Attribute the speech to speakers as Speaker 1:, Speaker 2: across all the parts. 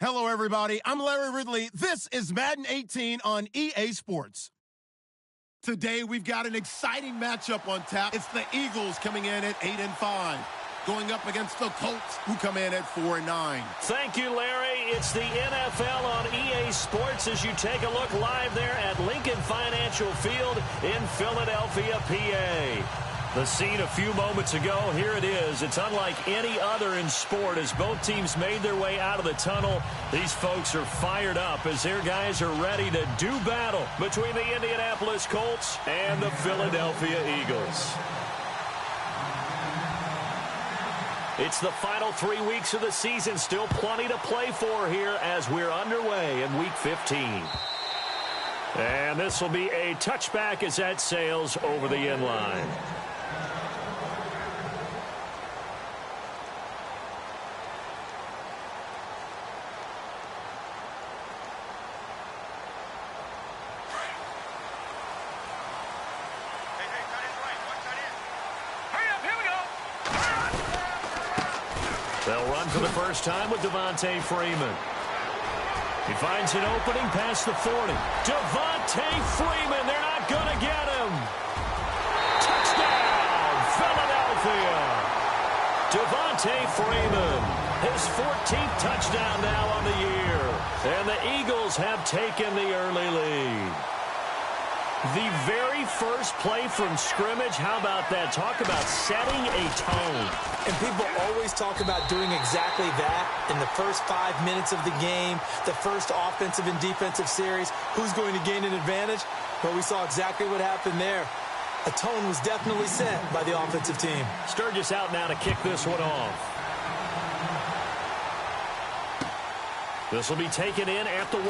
Speaker 1: Hello, everybody. I'm Larry Ridley. This is Madden 18 on EA Sports. Today, we've got an exciting matchup on tap. It's the Eagles coming in at 8-5, going up against the Colts, who come in at 4-9.
Speaker 2: Thank you, Larry. It's the NFL on EA Sports as you take a look live there at Lincoln Financial Field in Philadelphia, PA. The scene a few moments ago, here it is. It's unlike any other in sport as both teams made their way out of the tunnel. These folks are fired up as their guys are ready to do battle between the Indianapolis Colts and the Philadelphia Eagles. It's the final 3 weeks of the season. Still plenty to play for here as we're underway in Week 15. And this will be a touchback as that sails over the end line. They'll run for the first time with Devontae Freeman. He finds an opening past the 40. Devontae Freeman, they're not going to get him. Touchdown, Philadelphia. Devontae Freeman, his 14th touchdown now on the year. And the Eagles have taken the early lead. The very first play from scrimmage, how about that? Talk about setting a tone.
Speaker 3: And people always talk about doing exactly that in the first 5 minutes of the game, the first offensive and defensive series. Who's going to gain an advantage? Well, we saw exactly what happened there. A tone was definitely set by the offensive team.
Speaker 2: Sturgis out now to kick this one off. This will be taken in at the 1.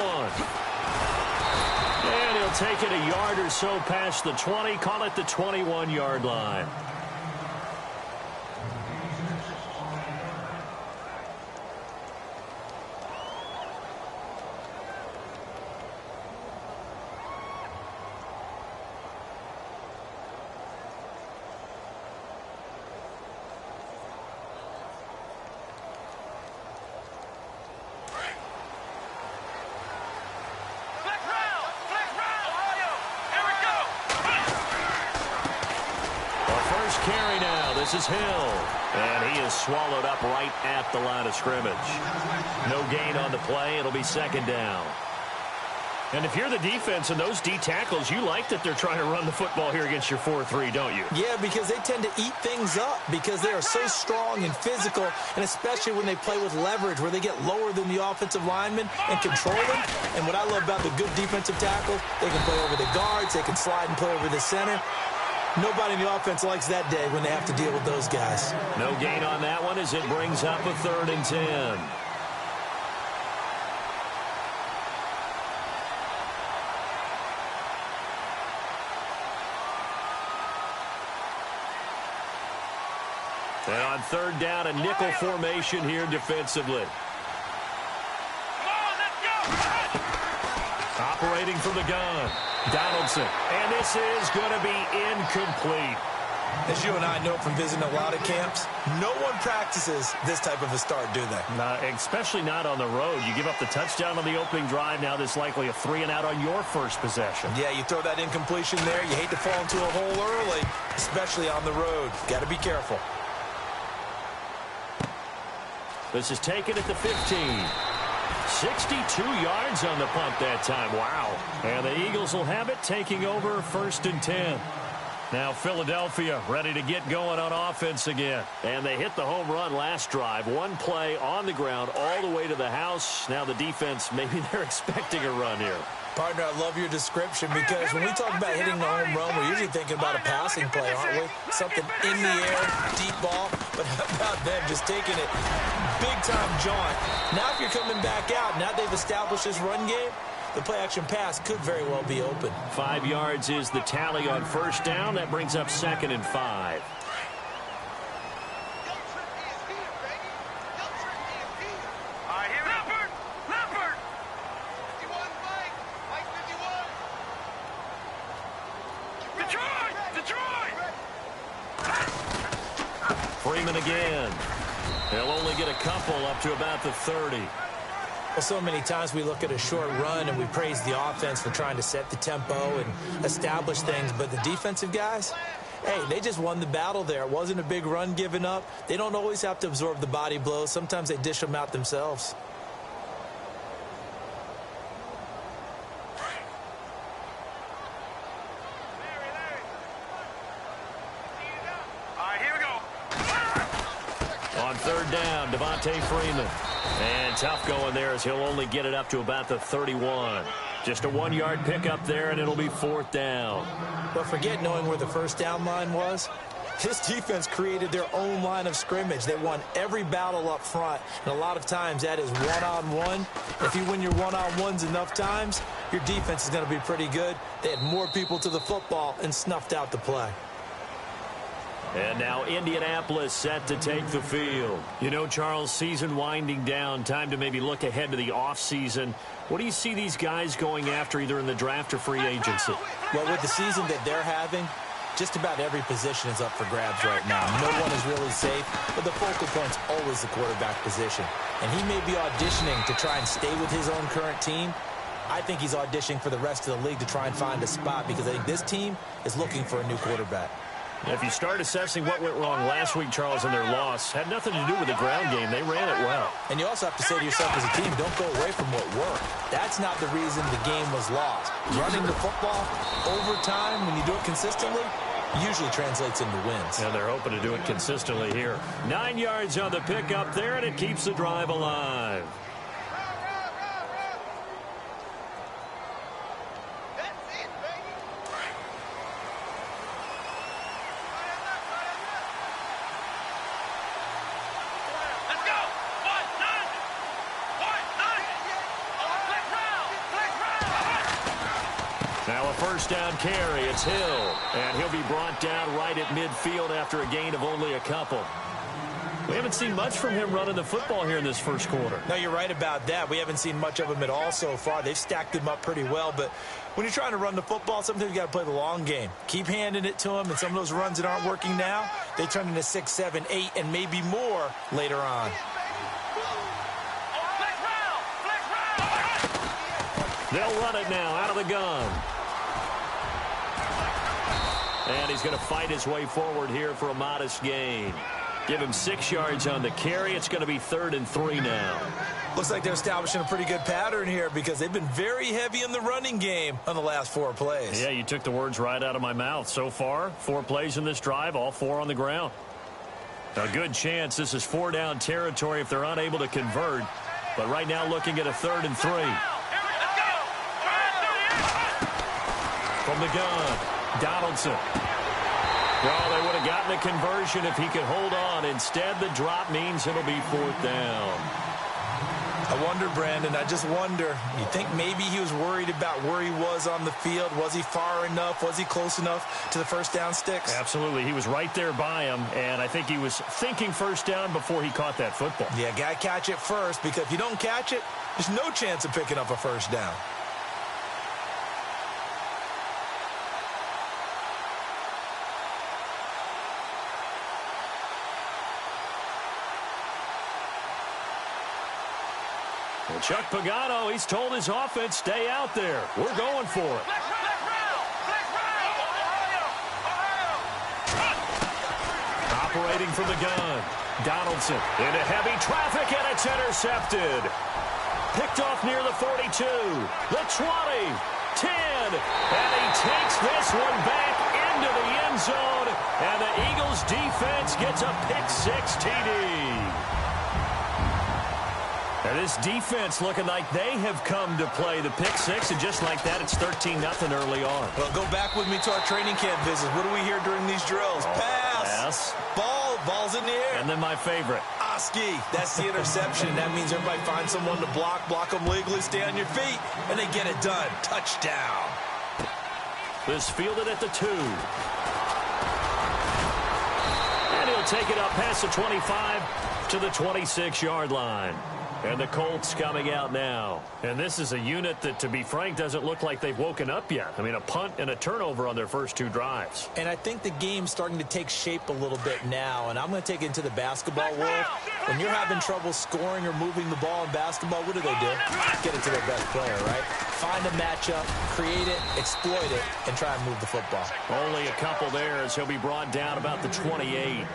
Speaker 2: And he'll take it a yard or so past the 20, call it the 21-yard line. Carry now. This is Hill. And he is swallowed up right at the line of scrimmage. No gain on the play. It'll be second down. And if you're the defense and those D tackles, you like that they're trying to run the football here against your 4-3, don't you? Yeah, because they tend to eat things up because they are so strong and physical, and especially when they play with leverage where they get lower than the offensive linemen and control them. And what I love about the good defensive tackles, they can play over the guards, they can slide and play over the center. Nobody in the offense likes that day when they have to deal with those guys. No gain on that one as it brings up a 3rd and 10. And on 3rd down, a nickel formation here defensively. Operating from the gun, Donaldson. And this is going to be incomplete. As you and I know from visiting a lot of camps, no one practices this type of a start, do they? Especially not on the road. You give up the touchdown on the opening drive. Now there's likely a 3-and-out on your first possession. Yeah, you throw that incompletion there. You hate to fall into a hole early, especially on the road. Got to be careful. This is taken at the 15. 62 yards on the punt that time. Wow. And the Eagles will have it, taking over 1st and 10. Now Philadelphia ready to get going on offense again. And they hit the home run last drive. One play on the ground all the way to the house. Now the defense, maybe they're expecting a run here. Partner, I love your description because when we talk about hitting the home run, we're usually thinking about a passing play, aren't we? Something in the air, deep ball. But how about them just taking it big-time jaunt? Now if you're coming back out, now they've established this run game, the play-action pass could very well be open. 5 yards is the tally on 1st down. That brings up 2nd and 5. Freeman again. He'll only get a couple up to about the 30.
Speaker 3: Well, so many times we look at a short run and we praise the offense for trying to set the tempo and establish things, but the defensive guys, hey, they just won the battle there. It wasn't a big run given up. They don't always have to absorb the body blows. Sometimes they dish them out themselves.
Speaker 2: On third down, Devontae Freeman. And tough going there as he'll only get it up to about the 31. Just a 1-yard pickup there, and it'll be fourth down.
Speaker 3: But forget knowing where the first down line was. This defense created their own line of scrimmage. They won every battle up front, and a lot of times that is one-on-one. If you win your one-on-ones enough times, your defense is going to be pretty good. They had more people to the football and snuffed out the play.
Speaker 2: And now Indianapolis set to take the field. You know, Charles, season winding down, time to maybe look ahead to the offseason. What do you see these guys going after either in the draft or free agency?
Speaker 3: Well, with the season that they're having, just about every position is up for grabs right now. No one is really safe, but the focal point's always the quarterback position. And he may be auditioning to try and stay with his own current team. I think he's auditioning for the rest of the league to try and find a spot because I think this team is looking for a new quarterback.
Speaker 2: If you start assessing what went wrong last week, Charles, in their loss, had nothing to do with the ground game. They ran it well.
Speaker 3: And you also have to say to yourself as a team, don't go away from what worked. That's not the reason the game was lost. Running the football over time, when you do it consistently, usually translates into wins.
Speaker 2: And they're hoping to do it consistently here. 9 yards on the pickup there, and it keeps the drive alive. Now a first down carry. It's Hill. And he'll be brought down right at midfield after a gain of only a couple. We haven't seen much from him running the football here in this first quarter.
Speaker 3: No, you're right about that. We haven't seen much of him at all so far. They've stacked him up pretty well. But when you're trying to run the football, sometimes you got to play the long game. Keep handing it to him. And some of those runs that aren't working now, they turn into 6, 7, 8, and maybe more later on.
Speaker 2: They'll run it now out of the gun. And he's going to fight his way forward here for a modest gain. Give him 6 yards on the carry. It's going to be 3rd and 3 now.
Speaker 3: Looks like they're establishing a pretty good pattern here because they've been very heavy in the running game on the last 4 plays.
Speaker 2: Yeah, you took the words right out of my mouth. So far, 4 plays in this drive, all 4 on the ground. A good chance this is 4-down territory if they're unable to convert. But right now looking at a 3rd and 3. From the gun, Donaldson. Well, they would have gotten a conversion if he could hold on. Instead, the drop means it'll be 4th down.
Speaker 3: I wonder, Brandon, I just wonder, you think maybe he was worried about where he was on the field? Was he far enough? Was he close enough to the first down sticks?
Speaker 2: Absolutely. He was right there by him, and I think he was thinking first down before he caught that football.
Speaker 3: Yeah, got to catch it first, because if you don't catch it, there's no chance of picking up a first down.
Speaker 2: Well, Chuck Pagano, he's told his offense, stay out there. We're going for it. Operating from the gun. Donaldson into heavy traffic, and it's intercepted. Picked off near the 42, the 20, 10, and he takes this one back into the end zone, and the Eagles defense gets a pick-6 TD. And this defense looking like they have come to play the pick-6, and just like that, it's 13-0 early on.
Speaker 3: Well, go back with me to our training camp visits. What do we hear during these drills? Pass. Ball's in the air.
Speaker 2: And then my favorite.
Speaker 3: Oski. That's the interception. That means everybody finds someone to block them legally, stay on your feet, and they get it done. Touchdown.
Speaker 2: This fielded at the 2. And he'll take it up past the 25 to the 26-yard line. And the Colts coming out now. And this is a unit that, to be frank, doesn't look like they've woken up yet. I mean, a punt and a turnover on their first 2 drives.
Speaker 3: And I think the game's starting to take shape a little bit now. And I'm going to take it into the basketball world. When you're having trouble scoring or moving the ball in basketball, what do? Get it to their best player, right? Find a matchup, create it, exploit it, and try and move the football.
Speaker 2: Only a couple there as he'll be brought down about the 28.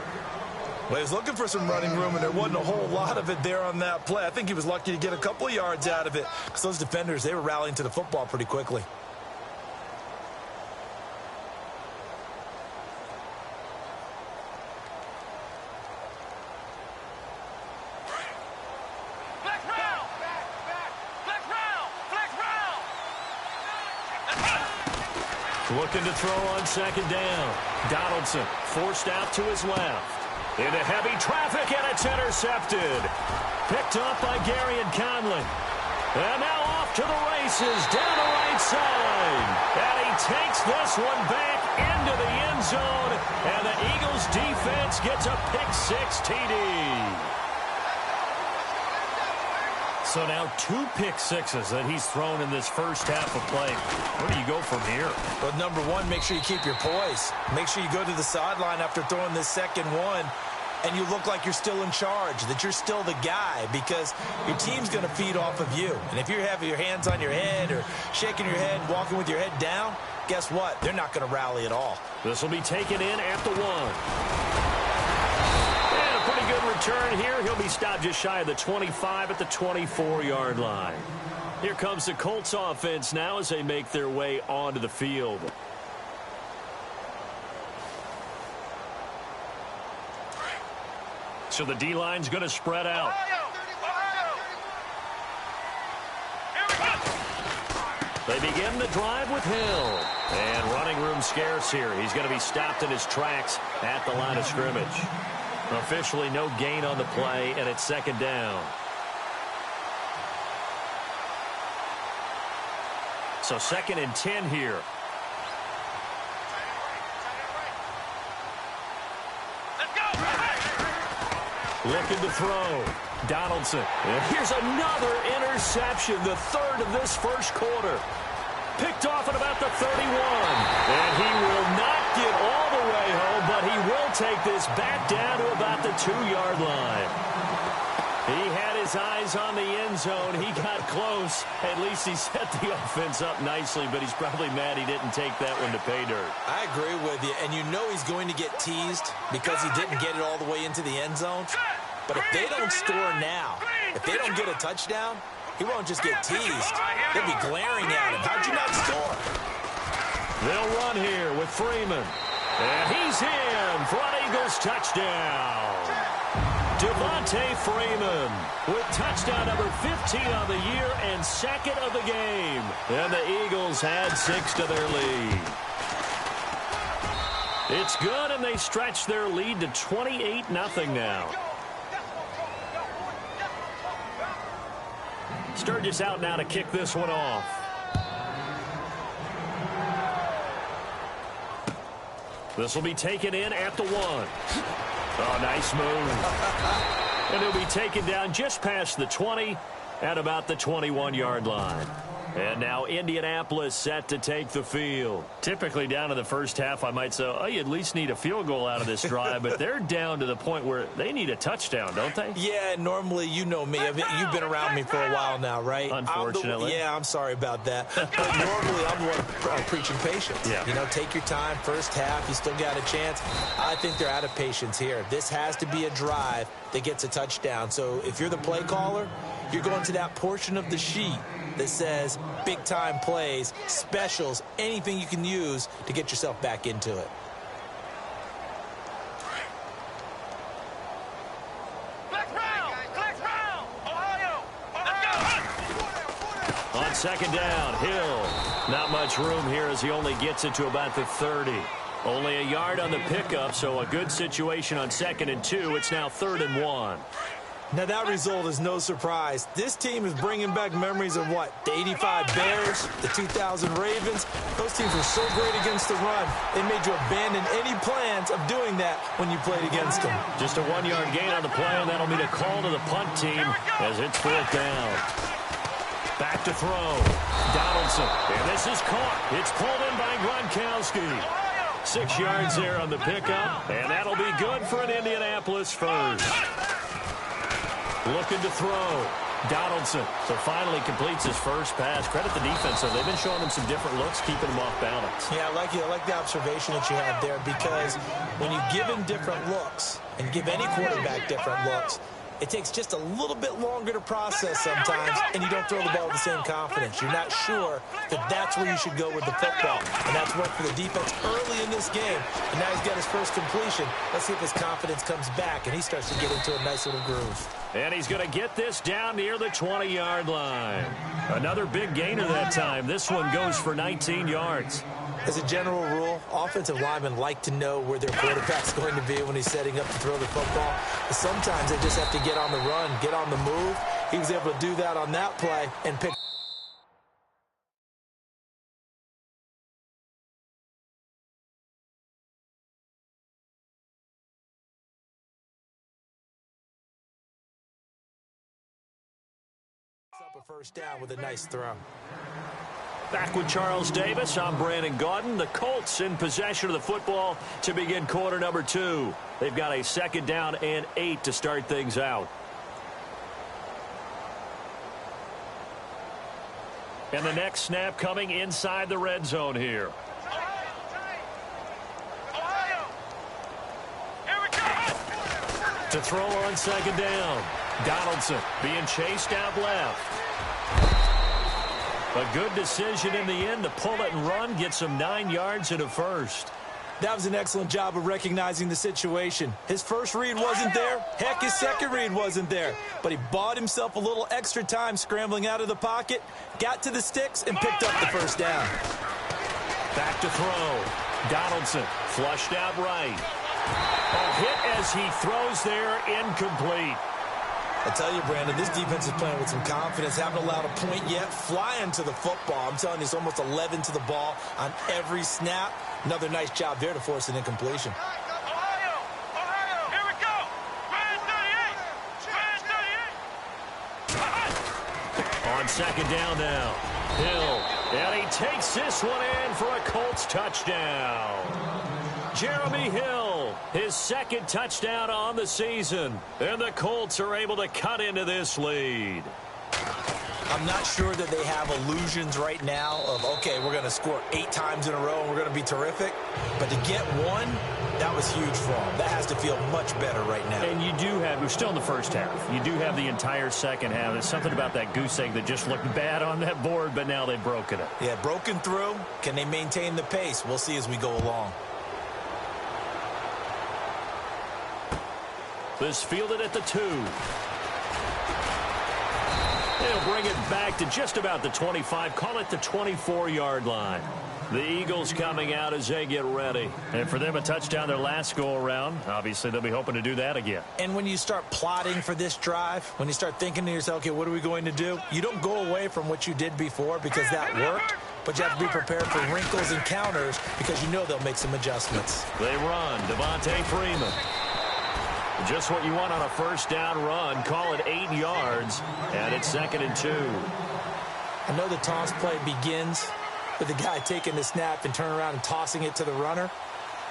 Speaker 4: Well, he was looking for some running room, and there wasn't a whole lot of it there on that play. I think he was lucky to get a couple of yards out of it because those defenders, they were rallying to the football pretty quickly.
Speaker 2: Looking to throw on second down. Donaldson forced out to his left. Into heavy traffic, and it's intercepted. Picked off by Gary and Conley. And now off to the races, down the right side. And he takes this one back into the end zone. And the Eagles defense gets a pick-6 TD. So now 2 pick-6s that he's thrown in this first half of play. Where do you go from here?
Speaker 3: Well, number one, make sure you keep your poise. Make sure you go to the sideline after throwing this second one, and you look like you're still in charge, that you're still the guy, because your team's going to feed off of you. And if you have your hands on your head or shaking your head, walking with your head down, guess what? They're not going to rally at all.
Speaker 2: This will be taken in at the 1. Pretty good return here. He'll be stopped just shy of the 25 at the 24-yard line. Here comes the Colts offense now as they make their way onto the field. So the D-line's going to spread out. They begin the drive with Hill. And running room scarce here. He's going to be stopped in his tracks at the line of scrimmage. Officially no gain on the play, and it's second down. So 2nd and 10 here. Looking to throw. Donaldson. And here's another interception, the 3rd of this first quarter. Picked off at about the 31. And he will not get all the way home, but he will take this back down to about the 2-yard line. He had his eyes on the end zone. He got close. At least he set the offense up nicely, but he's probably mad he didn't take that one to pay dirt.
Speaker 3: I agree with you, and you know he's going to get teased because he didn't get it all the way into the end zone. But if they don't score now, if they don't get a touchdown, he won't just get teased. They'll be glaring at him. How'd you not score?
Speaker 2: They'll run here with Freeman. And he's in for an Eagles touchdown. Devontae Freeman with touchdown number 15 on the year and 2nd of the game. And the Eagles add 6 to their lead. It's good, and they stretch their lead to 28-0 now. Sturgis out now to kick this one off. This will be taken in at the 1. Oh, nice move. And he'll be taken down just past the 20 at about the 21-yard line. And now Indianapolis set to take the field. Typically down to the first half, I might say, oh, you at least need a field goal out of this drive. But they're down to the point where they need a touchdown, don't they?
Speaker 3: Yeah, normally, you know me. You've been around me for a while now, right?
Speaker 2: Unfortunately.
Speaker 3: I'm sorry about that. But normally, I'm the one preaching patience.
Speaker 2: Yeah.
Speaker 3: You know, take your time. First half, you still got a chance. I think they're out of patience here. This has to be a drive that gets a touchdown. So if you're the play caller, you're going to that portion of the sheet that says big-time plays, specials, anything you can use to get yourself back into it.
Speaker 2: On second down, Hill. Not much room here as he only gets it to about the 30. Only a yard on the pickup, so a good situation on 2nd and 2. It's now 3rd and 1.
Speaker 3: Now, that result is no surprise. This team is bringing back memories of what? The 85 Bears, the 2000 Ravens. Those teams were so great against the run, they made you abandon any plans of doing that when you played against them.
Speaker 2: Just a 1-yard gain on the play, and that'll mean a call to the punt team as it's 4th down. Back to throw. Donaldson. And this is caught. It's pulled in by Gronkowski. 6 yards there on the pickup, and that'll be good for an Indianapolis first. Looking to throw. Donaldson. So finally completes his first pass. Credit the defense, though. They've been showing him some different looks, keeping him off balance.
Speaker 3: Yeah, I like the observation that you had there, because when you give him different looks and give any quarterback different looks, it takes just a little bit longer to process sometimes, and you don't throw the ball with the same confidence. You're not sure that that's where you should go with the football, and that's worked for the defense early in this game, and now he's got his first completion. Let's see if his confidence comes back, and he starts to get into a nice little groove.
Speaker 2: And he's going to get this down near the 20-yard line. Another big gainer that time. This one goes for 19 yards.
Speaker 3: As a general rule, offensive linemen like to know where their quarterback's going to be when he's setting up to throw the football. But sometimes they just have to get on the run, get on the move. He was able to do that on that play and pick up a first down with a nice throw.
Speaker 2: Back with Charles Davis, I'm Brandon Gaudin. The Colts in possession of the football to begin quarter number 2. They've got a 2nd down and 8 to start things out. And the next snap coming inside the red zone here. To throw on 2nd down. Donaldson being chased out left. A good decision in the end to pull it and run, gets him 9 yards and a first.
Speaker 3: That was an excellent job of recognizing the situation. His first read wasn't there. Heck, his second read wasn't there. But he bought himself a little extra time scrambling out of the pocket, got to the sticks, and picked up the first down.
Speaker 2: Back to throw. Donaldson flushed out right. A hit as he throws there, incomplete.
Speaker 3: I tell you, Brandon, this defense is playing with some confidence. Haven't allowed a point yet. Flying to the football. I'm telling you, it's almost 11 to the ball on every snap. Another nice job there to force an incompletion.
Speaker 5: Ohio, here we go. Red 38.
Speaker 2: On 2nd down now. Hill. And he takes this one in for a Colts touchdown. Jeremy Hill, his 2nd touchdown on the season. And the Colts are able to cut into this lead.
Speaker 3: I'm not sure that they have illusions right now of, okay, we're going to score 8 times in a row and we're going to be terrific. But to get one, that was huge for them. That has to feel much better right now.
Speaker 2: And you do have, we're still in the first half. You do have the entire second half. There's something about that goose egg that just looked bad on that board, but now they've broken it.
Speaker 3: Yeah, broken through. Can they maintain the pace? We'll see as we go along.
Speaker 2: This fielded at the 2. They'll bring it back to just about the 25. Call it the 24-yard line. The Eagles coming out as they get ready. And for them, a touchdown their last go-around. Obviously, they'll be hoping to do that again.
Speaker 3: And when you start plotting for this drive, when you start thinking to yourself, okay, what are we going to do? You don't go away from what you did before because that worked. But you have to be prepared for wrinkles and counters because you know they'll make some adjustments.
Speaker 2: They run. Devontae Freeman. Just what you want on a first down run. Call it 8 yards, and it's 2nd and 2.
Speaker 3: I know the toss play begins with the guy taking the snap and turning around and tossing it to the runner.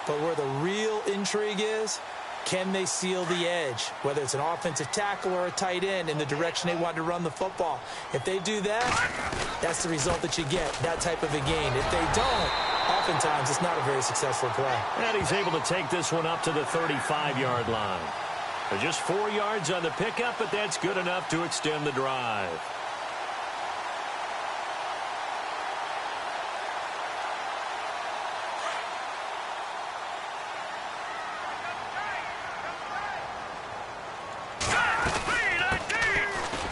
Speaker 3: But where the real intrigue is, can they seal the edge, whether it's an offensive tackle or a tight end, in the direction they want to run the football? If they do that, that's the result that you get, that type of a gain. If they don't, oftentimes it's not a very successful play.
Speaker 2: And he's able to take this one up to the 35-yard line. They're just 4 yards on the pickup, but that's good enough to extend the drive.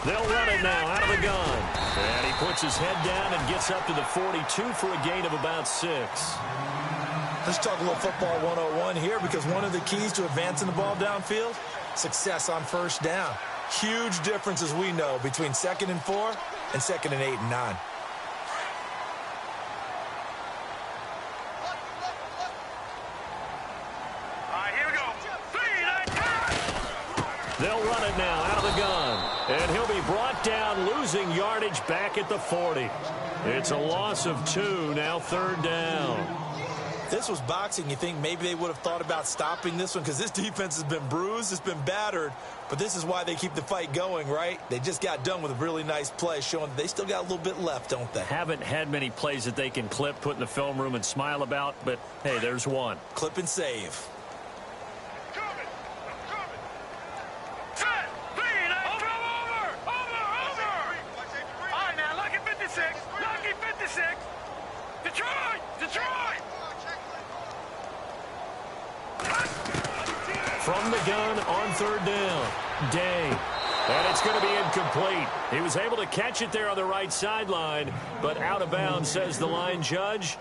Speaker 2: They'll run it now out of the gun. And he puts his head down and gets up to the 42 for a gain of about 6.
Speaker 3: Let's talk a little football 101 here, because one of the keys to advancing the ball downfield, success on first down.
Speaker 4: Huge difference, as we know, between 2nd and 4 and 2nd and 8 and 9.
Speaker 2: They'll run it now out of the gun. And he'll be brought down, losing yardage back at the 40. It's a loss of 2, now 3rd down.
Speaker 4: This was boxing. You think maybe they would have thought about stopping this one because this defense has been bruised, it's been battered, but this is why they keep the fight going, right? They just got done with a really nice play showing they still got a little bit left, don't they?
Speaker 2: Haven't had many plays that they can clip, put in the film room and smile about, but hey, there's one.
Speaker 4: Clip and save.
Speaker 2: From the gun on 3rd down, Day. And it's going to be incomplete. He was able to catch it there on the right sideline, but out of bounds, says the line judge.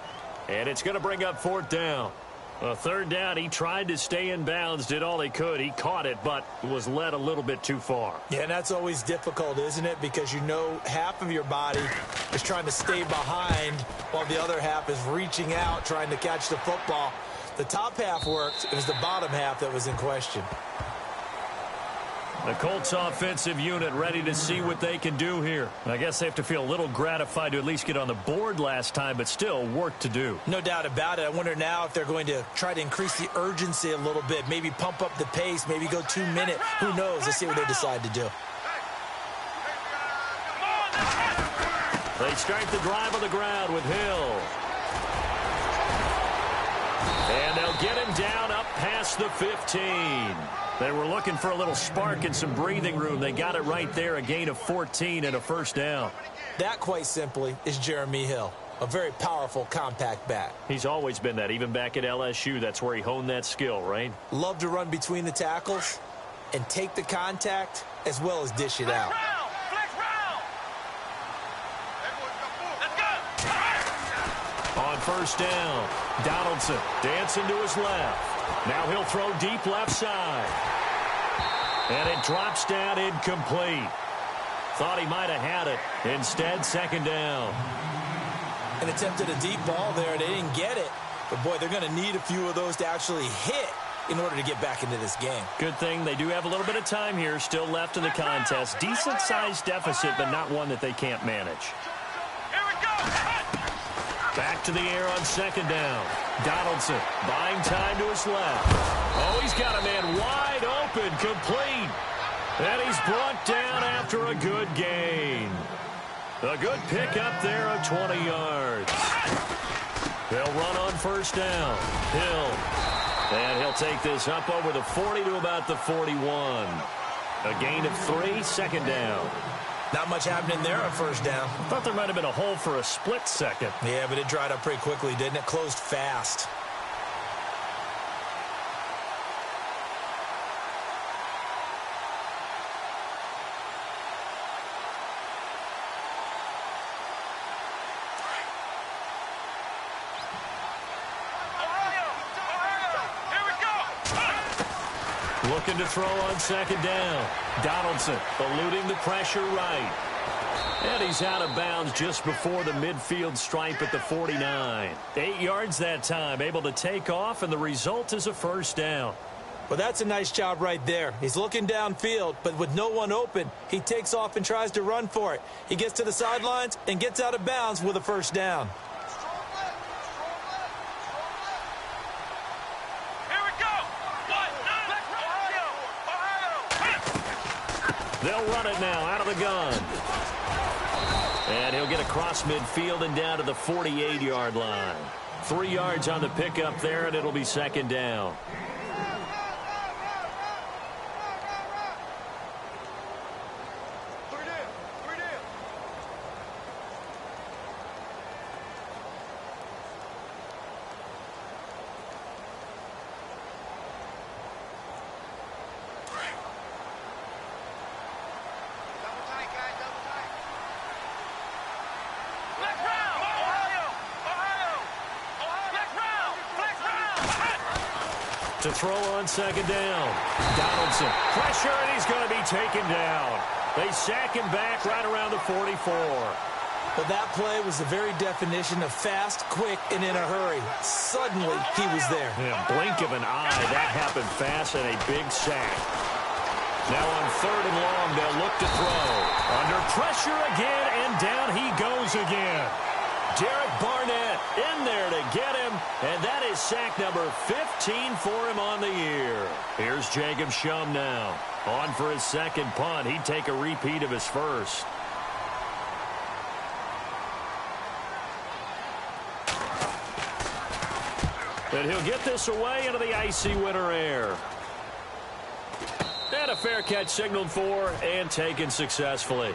Speaker 2: And it's going to bring up 4th down. 3rd down, he tried to stay in bounds, did all he could. He caught it, but was led a little bit too far.
Speaker 3: Yeah, and that's always difficult, isn't it? Because you know half of your body is trying to stay behind while the other half is reaching out, trying to catch the football. The top half worked. It was the bottom half that was in question.
Speaker 2: The Colts offensive unit ready to see what they can do here. I guess they have to feel a little gratified to at least get on the board last time, but still work to do.
Speaker 3: No doubt about it. I wonder now if they're going to try to increase the urgency a little bit, maybe pump up the pace, maybe go 2 minute. Who knows? Let's see what they decide to do.
Speaker 2: They start the drive on the ground with Hill. And they'll get him down up past the 15. They were looking for a little spark and some breathing room. They got it right there, a gain of 14 and a 1st down.
Speaker 3: That, quite simply, is Jeremy Hill, a very powerful, compact back.
Speaker 2: He's always been that, even back at LSU. That's where he honed that skill, right?
Speaker 3: Love to run between the tackles and take the contact as well as dish it out.
Speaker 2: On 1st down, Donaldson dancing to his left. Now he'll throw deep left side. And it drops down incomplete. Thought he might have had it. Instead, 2nd down.
Speaker 3: And attempted a deep ball there. They didn't get it. But, boy, they're going to need a few of those to actually hit in order to get back into this game.
Speaker 2: Good thing they do have a little bit of time here still left in the contest. Decent-sized deficit, but not one that they can't manage. Back to the air on 2nd down. Donaldson buying time to his left. Oh, he's got a man wide open, complete. And he's brought down after a good gain. A good pickup there of 20 yards. They'll run on 1st down. Hill. And he'll take this up over the 40 to about the 41. A gain of 3, 2nd down.
Speaker 3: Not much happening there on 1st down.
Speaker 2: Thought there might have been a hole for a split second.
Speaker 3: Yeah, but it dried up pretty quickly, didn't it? Closed fast.
Speaker 2: Looking to throw on 2nd down. Donaldson eluding the pressure right. And he's out of bounds just before the midfield stripe at the 49. 8 yards that time, able to take off, and the result is a 1st down.
Speaker 3: Well, that's a nice job right there. He's looking downfield, but with no one open, he takes off and tries to run for it. He gets to the sidelines and gets out of bounds with a 1st down.
Speaker 2: They'll run it now out of the gun. And he'll get across midfield and down to the 48-yard line. 3 yards on the pickup there, and it'll be 2nd down. To throw on second down. Donaldson. Pressure, and he's going to be taken down. They sack him back right around the 44.
Speaker 3: Well, that play was the very definition of fast, quick, and in a hurry. Suddenly, he was there.
Speaker 2: Yeah, blink of an eye. That happened fast and a big sack. Now on third and long, they'll look to throw. Under pressure again, and down he goes again. Derek Barnett in there to get him, and that is sack number 15 for him on the year. Here's Jacob Shum now. On for his second punt. He'd take a repeat of his first. And he'll get this away into the icy winter air. And a fair catch signaled for and taken successfully.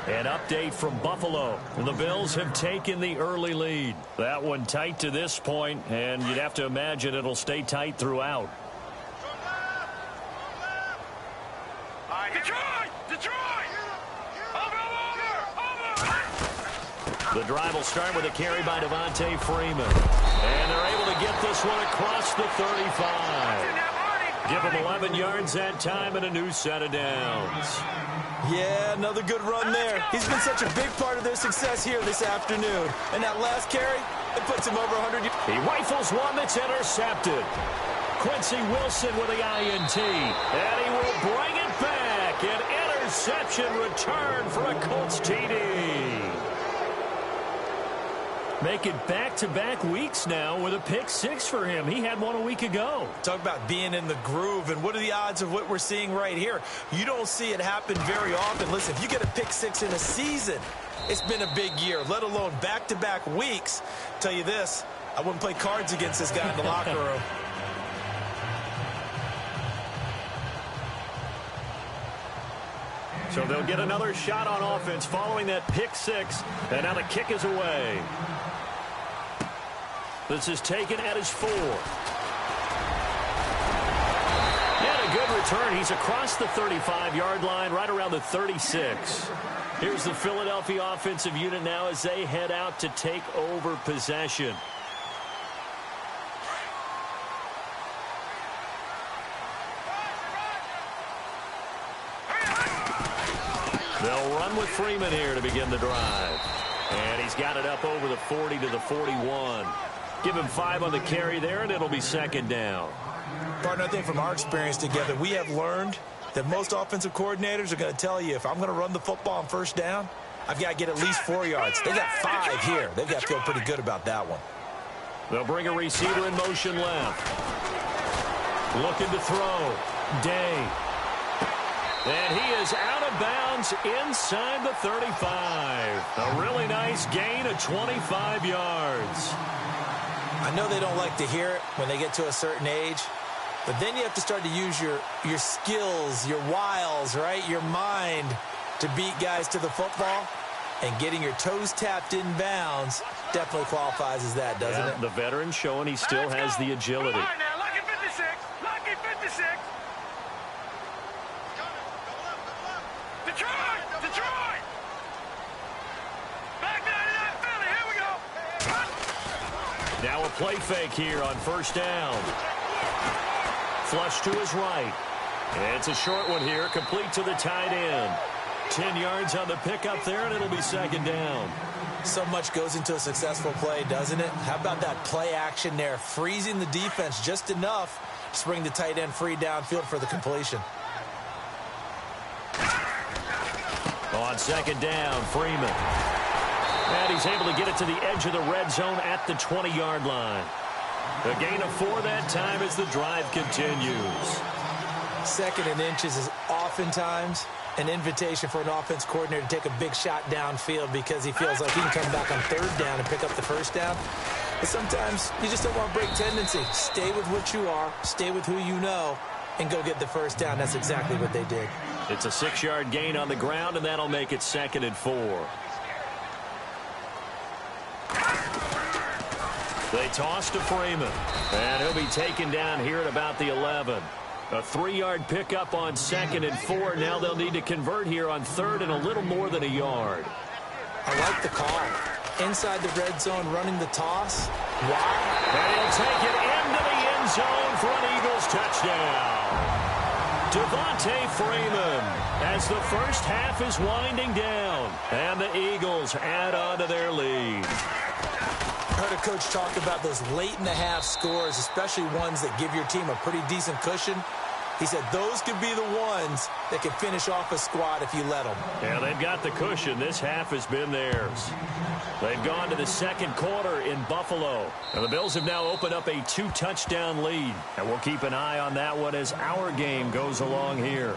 Speaker 2: An update from Buffalo. The Bills have taken the early lead. That one tight to this point, and you'd have to imagine it'll stay tight throughout. The drive will start with a carry by Devontae Freeman. And they're able to get this one across the 35. Give him 11 yards that time and a new set of downs.
Speaker 3: Yeah, another good run there. He's been such a big part of their success here this afternoon. And that last carry, it puts him over 100 yards.
Speaker 2: He rifles one that's intercepted. Quincy Wilson with the INT. And he will bring it back. An interception return for a Colts TD. Make it back-to-back weeks now with a pick six for him. He had one a week ago.
Speaker 4: Talk about being in the groove, and what are the odds of what we're seeing right here? You don't see it happen very often. Listen, if you get a pick six in a season, it's been a big year, let alone back-to-back weeks. Tell you this, I wouldn't play cards against this guy in the locker room.
Speaker 2: So they'll get another shot on offense following that pick six, and now the kick is away. This is taken at his 4. And a good return. He's across the 35-yard line, right around the 36. Here's the Philadelphia offensive unit now as they head out to take over possession. They'll run with Freeman here to begin the drive. And he's got it up over the 40 to the 41. Give him 5 on the carry there, and it'll be second down.
Speaker 4: Partner, I think from our experience together, we have learned that most offensive coordinators are going to tell you, if I'm going to run the football on first down, I've got to get at least 4 yards. They got 5 here. They've got to feel pretty good about that one.
Speaker 2: They'll bring a receiver in motion left. Looking to throw. Day. And he is out of bounds inside the 35. A really nice gain of 25 yards.
Speaker 3: I know they don't like to hear it when they get to a certain age, but then you have to start to use your skills, your wiles, right, your mind to beat guys to the football. And getting your toes tapped in bounds definitely qualifies as that, doesn't it?
Speaker 2: The veteran showing he still has the agility.
Speaker 5: Now, lucky 56. Lucky 56. Detroit! Detroit! Back 99 Philly. Here we go.
Speaker 2: Now a play fake here on first down. Flush to his right. It's a short one here, complete to the tight end. 10 yards on the pickup there, and it'll be second down.
Speaker 3: So much goes into a successful play, doesn't it? How about that play action there, freezing the defense just enough to bring the tight end free downfield for the completion.
Speaker 2: On second down, Freeman. And he's able to get it to the edge of the red zone at the 20-yard line. A gain of 4 that time as the drive continues.
Speaker 3: Second and inches is oftentimes an invitation for an offense coordinator to take a big shot downfield because he feels like he can come back on third down and pick up the first down. But sometimes you just don't want to break tendency. Stay with what you are, stay with who you know, and go get the first down. That's exactly what they did.
Speaker 2: It's a 6-yard gain on the ground, and that'll make it 2nd and 4. They toss to Freeman, and he'll be taken down here at about the 11. A 3-yard pickup on 2nd and 4. Now they'll need to convert here on 3rd and a little more than a yard.
Speaker 3: I like the call. Inside the red zone, running the toss. Wow.
Speaker 2: And he'll take it into the end end zone for an Eagles touchdown. Devontae Freeman as the first half is winding down, and the Eagles add on to their lead.
Speaker 3: Heard a coach talk about those late-in-the-half scores, especially ones that give your team a pretty decent cushion. He said those could be the ones that can finish off a squad if you let them.
Speaker 2: Yeah, they've got the cushion. This half has been theirs. They've gone to the second quarter in Buffalo. And the Bills have now opened up a 2-touchdown lead. And we'll keep an eye on that one as our game goes along here.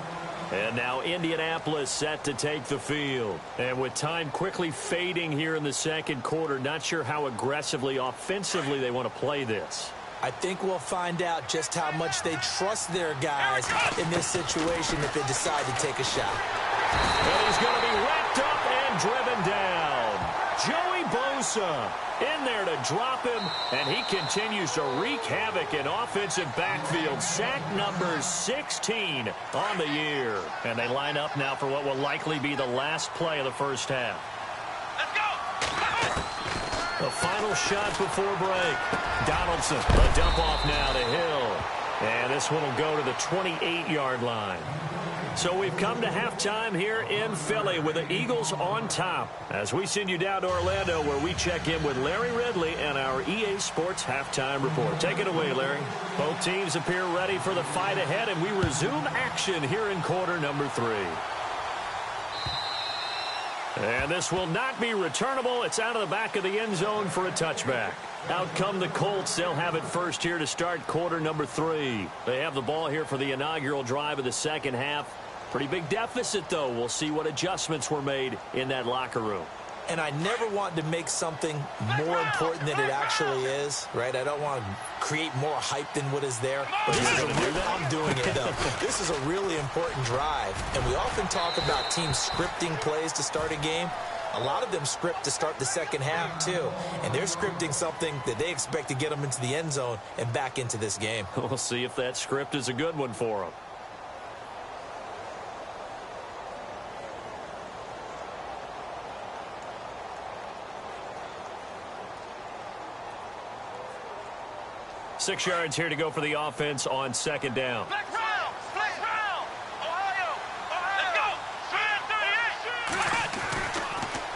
Speaker 2: And now Indianapolis set to take the field. And with time quickly fading here in the second quarter, not sure how aggressively, offensively they want to play this.
Speaker 3: I think we'll find out just how much they trust their guys in this situation if they decide to take a shot.
Speaker 2: And he's going to be wrapped up and driven down. Joey Bosa in there to drop him, and he continues to wreak havoc in offensive backfield. Sack number 16 on the year. And they line up now for what will likely be the last play of the first half.
Speaker 5: Let's go.
Speaker 2: The final shot before break. Donaldson, a dump off now to Hill. And this one will go to the 28-yard line. So we've come to halftime here in Philly with the Eagles on top. As we send you down to Orlando where we check in with Larry Ridley and our EA Sports halftime report. Take it away, Larry. Both teams appear ready for the fight ahead, and we resume action here in quarter number 3. And this will not be returnable. It's out of the back of the end zone for a touchback. Out come the Colts. They'll have it first here to start quarter number 3. They have the ball here for the inaugural drive of the second half. Pretty big deficit, though. We'll see what adjustments were made in that locker room.
Speaker 3: And I never want to make something more important than it actually is, right? I don't want to create more hype than what is there. But I'm doing it, though. This is a really important drive. And we often talk about teams scripting plays to start a game. A lot of them script to start the second half, too. And they're scripting something that they expect to get them into the end zone and back into this game.
Speaker 2: We'll see if that script is a good one for them. Six yards here to go for the offense on second down.
Speaker 5: Flex round. Ohio. Let's go.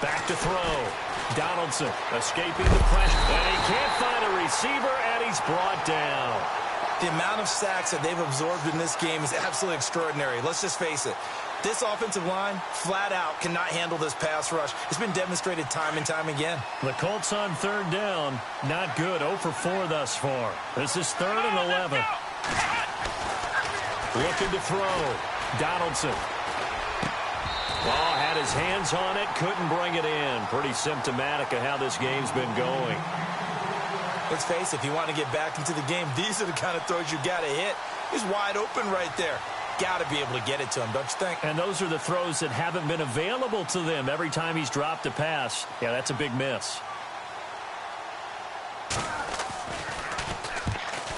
Speaker 2: Back to throw. Donaldson escaping the pressure. And he can't find a receiver, and he's brought down.
Speaker 3: The amount of sacks that they've absorbed in this game is absolutely extraordinary. Let's just face it. This offensive line, flat out, cannot handle this pass rush. It's been demonstrated time and time again.
Speaker 2: The Colts on third down, not good. 0 for 4 thus far. This is 3rd and 11. Looking to throw. Donaldson. Ball had his hands on it, couldn't bring it in. Pretty symptomatic of how this game's been going.
Speaker 3: Let's face it, if you want to get back into the game, these are the kind of throws you got to hit. He's wide open right there. Got to be able to get it to him, don't you think?
Speaker 2: And those are the throws that haven't been available to them every time he's dropped a pass. Yeah, that's a big miss.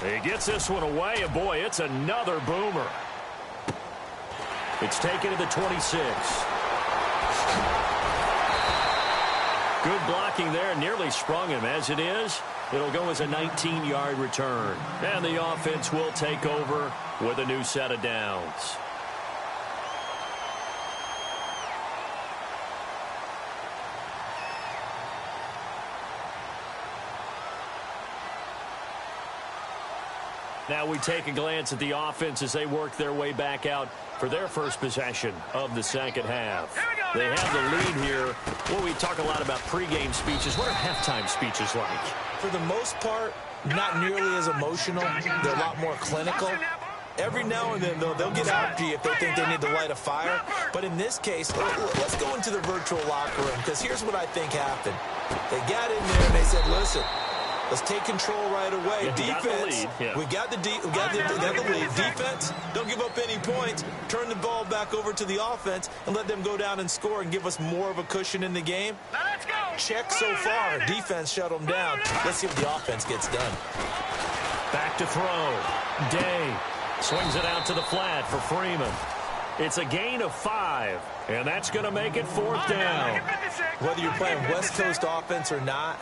Speaker 2: He gets this one away, and boy, it's another boomer. It's taken to the 26. Good blocking there, nearly sprung him. As it is, it'll go as a 19-yard return. And the offense will take over with a new set of downs. Now we take a glance at the offense as they work their way back out for their first possession of the second half. They have the lead here. Well, we talk a lot about pregame speeches. What are halftime speeches like?
Speaker 3: For the most part, not nearly as emotional. They're a lot more clinical. Every now and then, though, they'll get after you if they think they need to light a fire. But in this case, let's go into the virtual locker room, because here's what I think happened. They got in there and they said, listen, let's take control right away. Defense, we got the lead. Defense, don't give up any points. Turn the ball back over to the offense and let them go down and score and give us more of a cushion in the game.
Speaker 5: Let's go.
Speaker 3: Check so far. Defense shut them down. Let's see if the offense gets done.
Speaker 2: Back to throw. Day swings it out to the flat for Freeman. It's a gain of 5, and that's going to make it 4th down.
Speaker 3: Whether you're playing West Coast offense or not,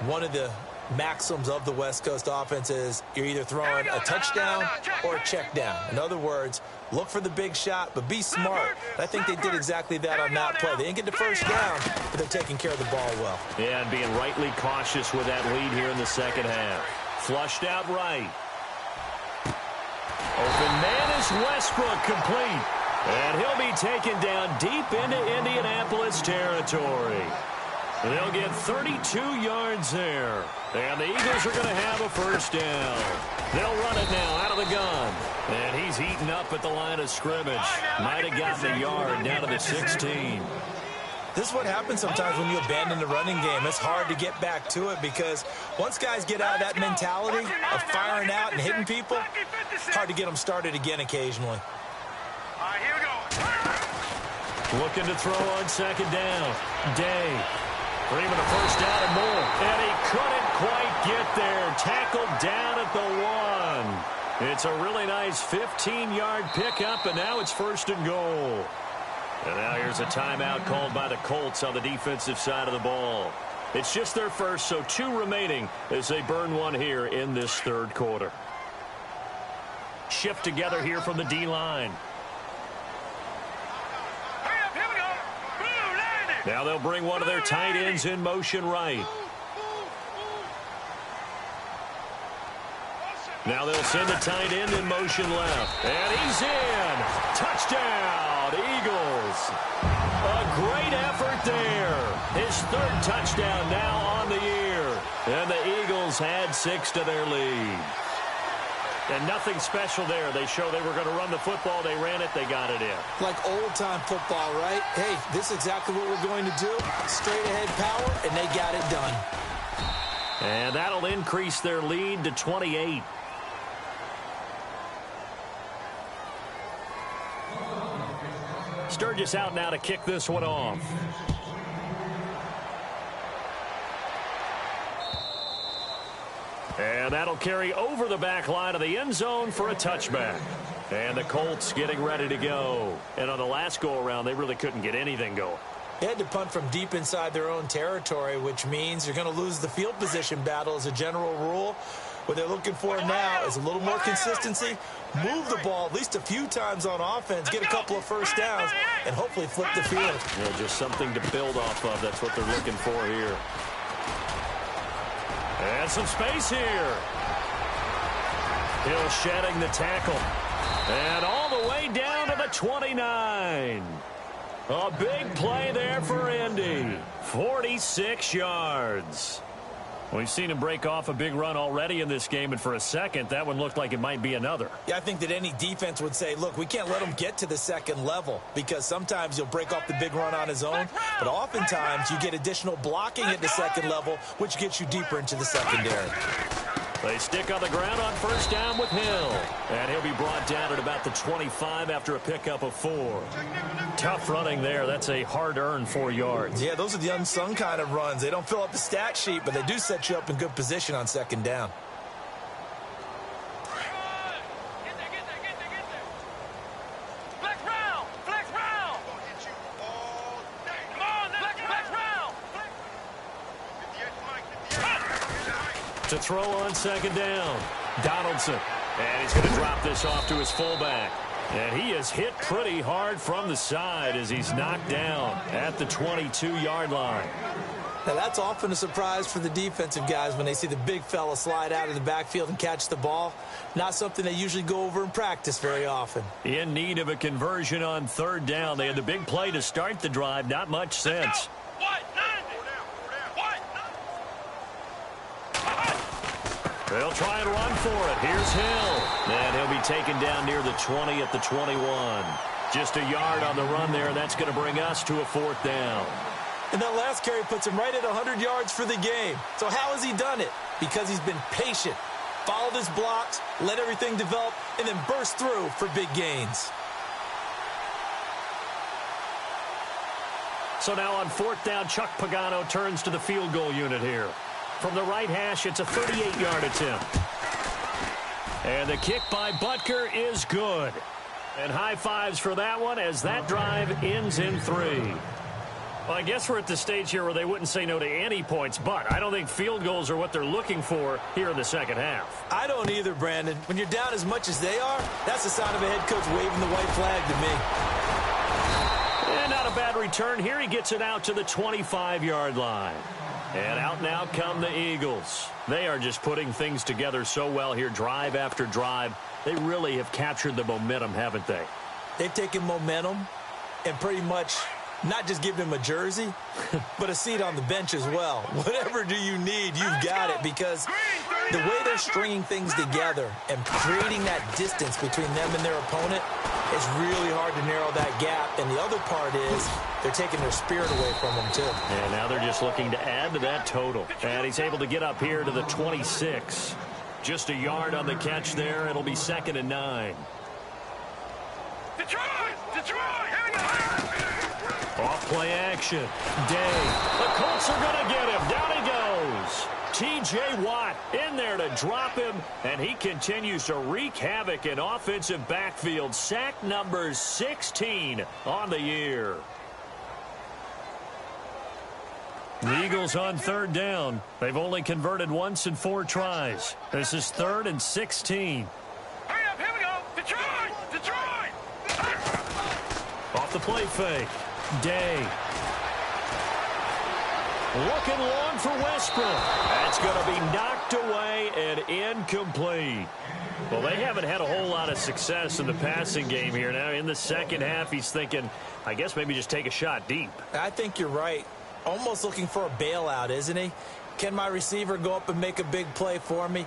Speaker 3: one of the maxims of the West Coast offense is you're either throwing a touchdown or a check down. In other words, look for the big shot, but be smart. And I think they did exactly that on that play. They didn't get the first down, but they're taking care of the ball well.
Speaker 2: Yeah, and being rightly cautious with that lead here in the second half. Flushed out right. Open man is Westbrook, complete. And he'll be taken down deep into Indianapolis territory. They'll get 32 yards there. And the Eagles are going to have a first down. They'll run it now out of the gun. And he's eaten up at the line of scrimmage. Might have gotten a yard down to the 16.
Speaker 4: This is what happens sometimes when you abandon the running game. It's hard to get back to it because once guys get out of that mentality of firing out and hitting people, it's hard to get them started again occasionally.
Speaker 5: All right, here we go.
Speaker 2: Looking to throw on second down. Day. For even a first down and more. And he couldn't quite get there. Tackled down at the 1. It's a really nice 15-yard pickup, and now it's first and goal. And now here's a timeout called by the Colts on the defensive side of the ball. It's just their first, so 2 remaining as they burn one here in this third quarter. Shift together here from the D-line. Now they'll bring one of their tight ends in motion right. Now they'll send the tight end in motion left. And he's in. Touchdown, Eagles. A great effort there. His third touchdown now on the year. And the Eagles had 6 to their lead. And nothing special there. They show they were going to run the football. They ran it. They got it in.
Speaker 3: Like old-time football, right? Hey, this is exactly what we're going to do. Straight-ahead power, and they got it done.
Speaker 2: And that'll increase their lead to 28. Sturgis out now to kick this one off. And that'll carry over the back line of the end zone for a touchback. And the Colts getting ready to go. And on the last go-around, they really couldn't get anything going.
Speaker 4: They had to punt from deep inside their own territory, which means you're going to lose the field position battle as a general rule. What they're looking for now is a little more consistency, move the ball at least a few times on offense, get a couple of first downs, and hopefully flip the field.
Speaker 2: Yeah, just something to build off of. That's what they're looking for here. And some space here. Hill shedding the tackle. And all the way down to the 29. A big play there for Indy. 46 yards. We've seen him break off a big run already in this game, and for a second, that one looked like it might be another.
Speaker 4: Yeah, I think that any defense would say, look, we can't let him get to the second level because sometimes he'll break off the big run on his own, but oftentimes you get additional blocking at the second level, which gets you deeper into the secondary.
Speaker 2: They stick on the ground on first down with Hill. And he'll be brought down at about the 25 after a pickup of 4. Tough running there. That's a hard-earned 4 yards.
Speaker 4: Yeah, those are the unsung kind of runs. They don't fill up the stat sheet, but they do set you up in good position on second down.
Speaker 2: To throw on second down. Donaldson. And he's going to drop this off to his fullback. And he is hit pretty hard from the side as he's knocked down at the 22-yard line.
Speaker 3: Now, that's often a surprise for the defensive guys when they see the big fella slide out of the backfield and catch the ball. Not something they usually go over in practice very often.
Speaker 2: In need of a conversion on third down. They had the big play to start the drive. Not much sense. They'll try and run for it. Here's Hill. And he'll be taken down near the 20 at the 21. Just a yard on the run there. That's going to bring us to a fourth down.
Speaker 3: And that last carry puts him right at 100 yards for the game. So how has he done it? Because he's been patient, followed his blocks, let everything develop, and then burst through for big gains.
Speaker 2: So now on fourth down, Chuck Pagano turns to the field goal unit here. From the right hash, it's a 38-yard attempt. And the kick by Butker is good. And high fives for that one as that drive ends in 3. Well, I guess we're at the stage here where they wouldn't say no to any points, but I don't think field goals are what they're looking for here in the second half.
Speaker 3: I don't either, Brandon. When you're down as much as they are, that's the sign of a head coach waving the white flag to me.
Speaker 2: And not a bad return here. He gets it out to the 25-yard line. And out now come the Eagles. They are just putting things together so well here, drive after drive. They really have captured the momentum, haven't they?
Speaker 3: They've taken momentum and pretty much not just given him a jersey, but a seat on the bench as well. Whatever do you need, you've got it, because the way they're stringing things together and creating that distance between them and their opponent, it's really hard to narrow that gap. And the other part is they're taking their spirit away from them, too.
Speaker 2: And now they're just looking to add to that total. And he's able to get up here to the 26. Just a yard on the catch there. It'll be 2nd and 9.
Speaker 5: Detroit! Here we go!
Speaker 2: Off play action. Day. The Colts are going to get him. Down he goes. T.J. Watt in there to drop him, and he continues to wreak havoc in offensive backfield. Sack number 16 on the year. The Eagles on 3rd down. They've only converted once in 4 tries. This is 3rd and 16.
Speaker 5: Hurry up, here we go! Detroit!
Speaker 2: Off the play fake. Day. Looking long for Westbrook. That's going to be knocked away and incomplete. Well, they haven't had a whole lot of success in the passing game here. Now, in the second half, he's thinking, I guess maybe just take a shot deep.
Speaker 3: I think you're right. Almost looking for a bailout, isn't he? Can my receiver go up and make a big play for me?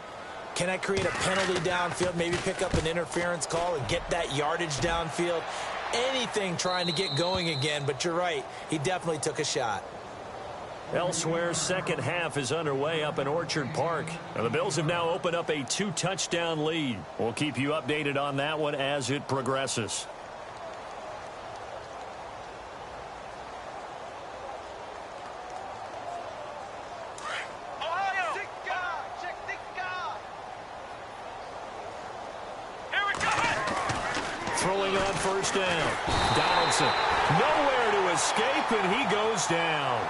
Speaker 3: Can I create a penalty downfield, maybe pick up an interference call and get that yardage downfield? Anything trying to get going again, but you're right. He definitely took a shot.
Speaker 2: Elsewhere, second half is underway up in Orchard Park. Now, the Bills have now opened up a 2-touchdown lead. We'll keep you updated on that one as it progresses. Throwing on 1st down. Donaldson nowhere to escape, and he goes down.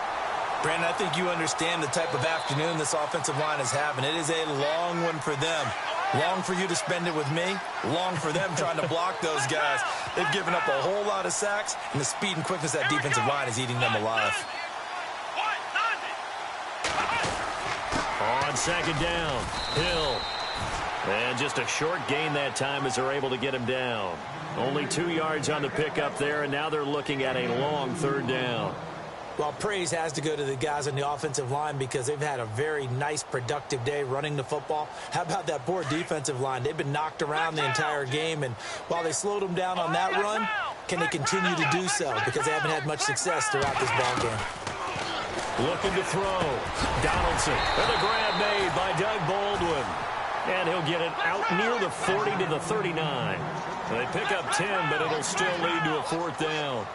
Speaker 4: Brandon, I think you understand the type of afternoon this offensive line is having. It is a long one for them. Long for you to spend it with me. Long for them trying to block those guys. They've given up a whole lot of sacks, and the speed and quickness of that defensive line is eating them alive.
Speaker 2: On 2nd down, Hill. And just a short gain that time as they're able to get him down. Only 2 yards on the pickup there, and now they're looking at a long 3rd down.
Speaker 3: Well, praise has to go to the guys on the offensive line because they've had a very nice, productive day running the football. How about that poor defensive line? They've been knocked around the entire game, and while they slowed them down on that run, can they continue to do so? Because they haven't had much success throughout this ballgame.
Speaker 2: Looking to throw. Donaldson. And a grab made by Doug Baldwin. And he'll get it out near the 40 to the 39. They pick up 10, but it'll still lead to a 4th down.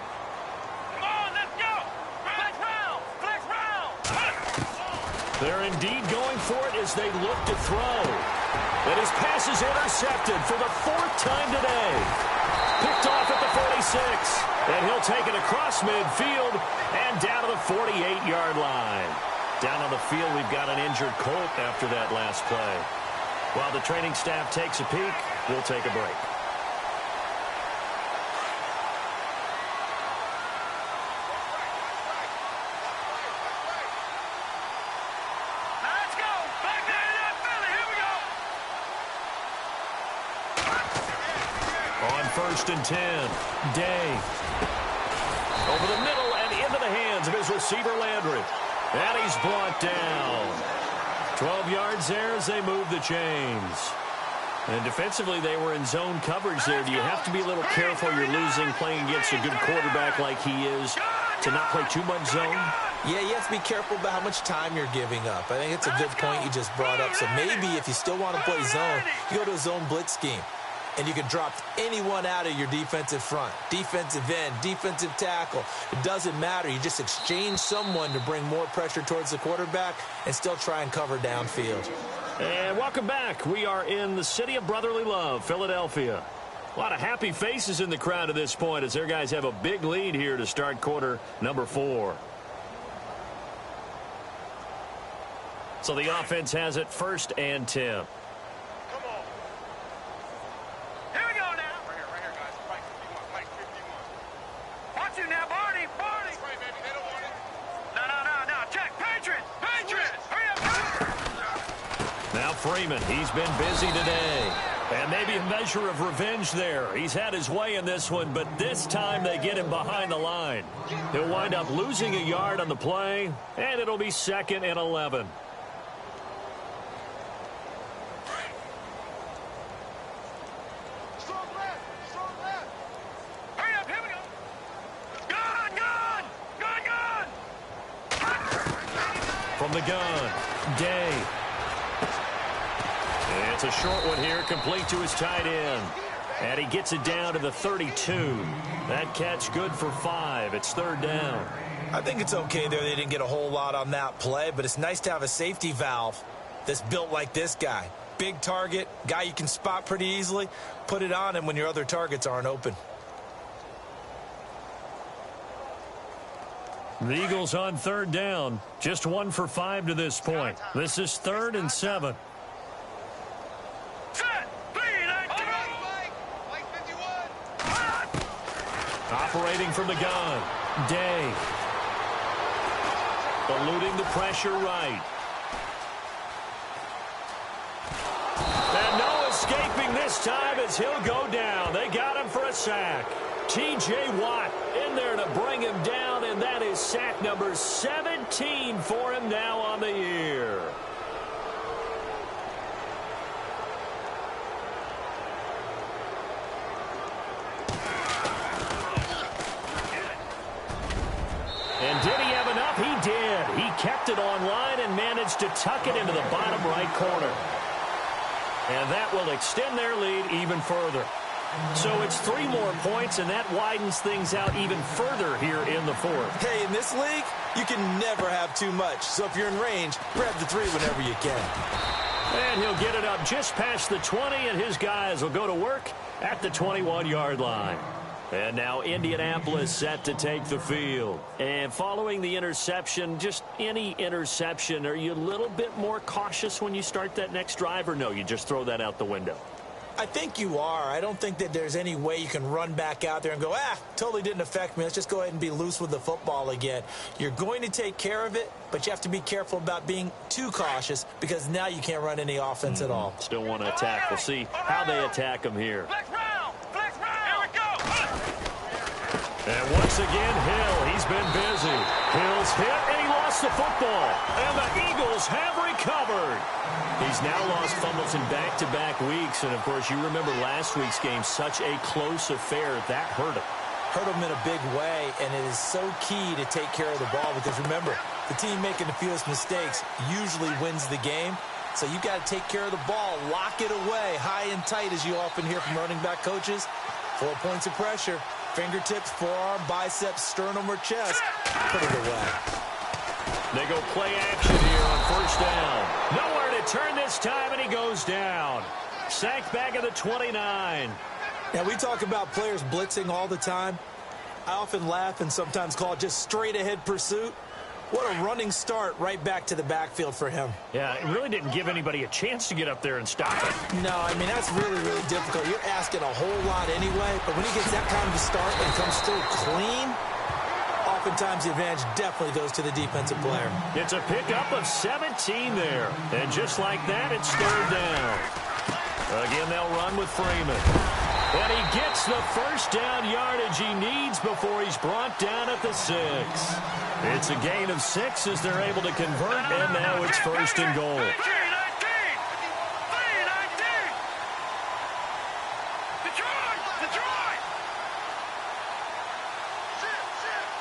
Speaker 2: They're indeed going for it as they look to throw. And his pass is intercepted for the 4th time today. Picked off at the 46. And he'll take it across midfield and down to the 48-yard line. Down on the field, we've got an injured Colt after that last play. While the training staff takes a peek, we'll take a break. On 1st and 10, Day. Over the middle and into the hands of his receiver, Landry. And he's brought down. 12 yards there as they move the chains. And defensively, they were in zone coverage there. Do you have to be a little careful? You're losing, playing against a good quarterback like he is, to not play too much zone?
Speaker 3: Yeah, you have to be careful about how much time you're giving up. I think it's a good point you just brought up. So maybe if you still want to play zone, you go to a zone blitz scheme. And you can drop anyone out of your defensive front, defensive end, defensive tackle. It doesn't matter. You just exchange someone to bring more pressure towards the quarterback and still try and cover downfield.
Speaker 2: And welcome back. We are in the city of brotherly love, Philadelphia. A lot of happy faces in the crowd at this point as their guys have a big lead here to start quarter number 4. So the offense has it 1st and 10.
Speaker 5: Come on. Here we go now. Right here, guys. Right 51. Watch you now, Barney. That's right, baby. They don't want it. No. Check. Patriots. Hurry up.
Speaker 2: Now Freeman, he's been busy today. And maybe a measure of revenge there. He's had his way in this one, but this time they get him behind the line. He'll wind up losing a yard on the play, and it'll be 2nd and 11.
Speaker 5: Hurry up. Here we go. Gun.
Speaker 2: From the gun, Day. It's a short one here, complete to his tight end. And he gets it down to the 32. That catch good for 5. It's 3rd down.
Speaker 4: I think it's okay there. They didn't get a whole lot on that play, but it's nice to have a safety valve that's built like this guy. Big target, guy you can spot pretty easily. Put it on him when your other targets aren't open.
Speaker 2: The Eagles on 3rd down. Just 1 for 5 to this point. This is 3rd and 7. Operating from the gun, Day. Eluding the pressure right. And no escaping this time as he'll go down. They got him for a sack. T.J. Watt in there to bring him down, and that is sack number 17 for him now on the year. And did he have enough? He did. He kept it online and managed to tuck it into the bottom right corner. And that will extend their lead even further. So it's 3 more points, and that widens things out even further here in the 4th.
Speaker 4: Hey, in this league, you can never have too much. So if you're in range, grab the 3 whenever you can.
Speaker 2: And he'll get it up just past the 20, and his guys will go to work at the 21-yard line. And now Indianapolis set to take the field. And following the interception, just any interception, are you a little bit more cautious when you start that next drive, or no, you just throw that out the window?
Speaker 4: I think you are. I don't think that there's any way you can run back out there and go, totally didn't affect me. Let's just go ahead and be loose with the football again. You're going to take care of it, but you have to be careful about being too cautious because now you can't run any offense at all.
Speaker 2: Still want to attack. We'll see how they attack him here.
Speaker 5: Flex round. Here we go.
Speaker 2: And once again, Hill, he's been busy. Hill's hit, and he lost the football. And the Eagles have recovered. He's now lost fumbles in back-to-back weeks. And, of course, you remember last week's game, such a close affair. That hurt him.
Speaker 4: Hurt him in a big way, and it is so key to take care of the ball because, remember, the team making the fewest mistakes usually wins the game. So you got to take care of the ball, lock it away, high and tight, as you often hear from running back coaches. 4 points of pressure, fingertips, forearm, biceps, sternum, or chest. Put it away.
Speaker 2: They go play action here on 1st down. Nowhere to turn this time, and he goes down. Sacked back at the 29.
Speaker 4: Now, we talk about players blitzing all the time. I often laugh and sometimes call it just straight-ahead pursuit. What a running start right back to the backfield for him.
Speaker 2: Yeah, it really didn't give anybody a chance to get up there and stop it.
Speaker 4: No, I mean, that's really, really difficult. You're asking a whole lot anyway, but when he gets that kind of a start and comes through clean, oftentimes the advantage definitely goes to the defensive player.
Speaker 2: It's a pickup of 17 there. And just like that, it's 3rd down. Again, they'll run with Freeman. And he gets the 1st down yardage he needs before he's brought down at the 6. It's a gain of 6 as they're able to convert, and now it's 1st and goal.